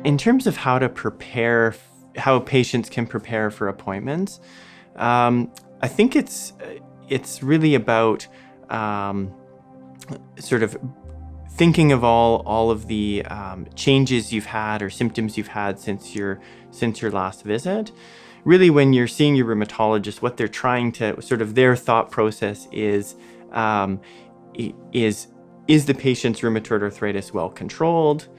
In terms of how to prepare, how patients can prepare for appointments, I think it's really about sort of thinking of all of the changes you've had or symptoms you've had since your last visit. Really, when you're seeing your rheumatologist, what they're trying to sort of their thought process is the patient's rheumatoid arthritis well controlled?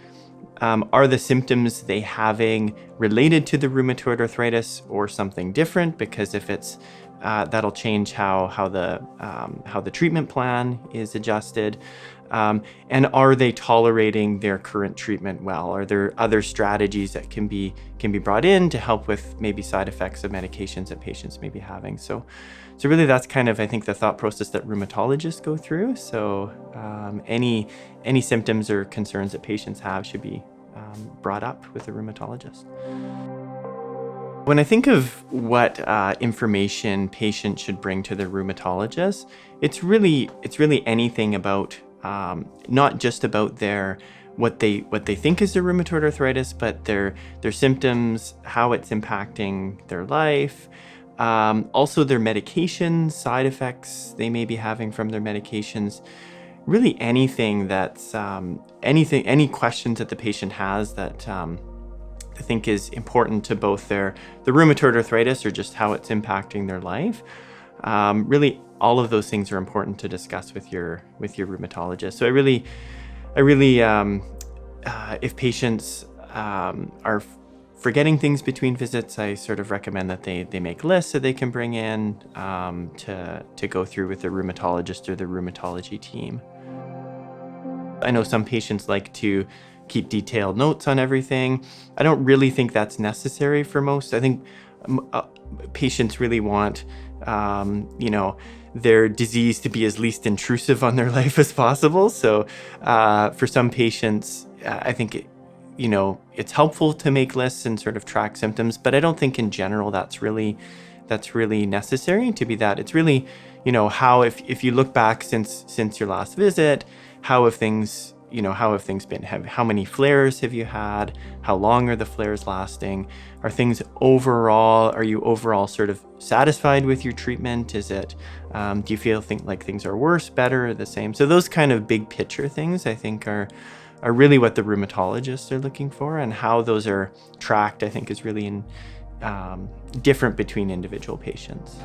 Are the symptoms they having related to the rheumatoid arthritis or something different? Because if it's that'll change how the treatment plan is adjusted. And are they tolerating their current treatment well? Are there other strategies that can be brought in to help with maybe side effects of medications that patients may be having? So really, that's kind of, I think, the thought process that rheumatologists go through. So any symptoms or concerns that patients have should be brought up with a rheumatologist. When I think of what information patients should bring to their rheumatologist, it's really anything about not just about what they think is their rheumatoid arthritis, but their symptoms, how it's impacting their life, also their medications, side effects they may be having from their medications. Really anything that's any questions that the patient has that I think is important to both the rheumatoid arthritis or just how it's impacting their life. Really, all of those things are important to discuss with your rheumatologist. So I really, if patients are forgetting things between visits, I sort of recommend that they make lists that they can bring in to go through with the rheumatologist or the rheumatology team. I know some patients like to keep detailed notes on everything. I don't really think that's necessary for most. I think patients really want, their disease to be as least intrusive on their life as possible. So for some patients, I think it's helpful to make lists and sort of track symptoms, but I don't think in general that's really necessary to be that. It's really, how if you look back since your last visit, how have things been? How many flares have you had? How long are the flares lasting? Are you overall sort of satisfied with your treatment? Is it, do you think like things are worse, better, or the same? So those kind of big picture things I think are really what the rheumatologists are looking for, and how those are tracked I think is really different between individual patients.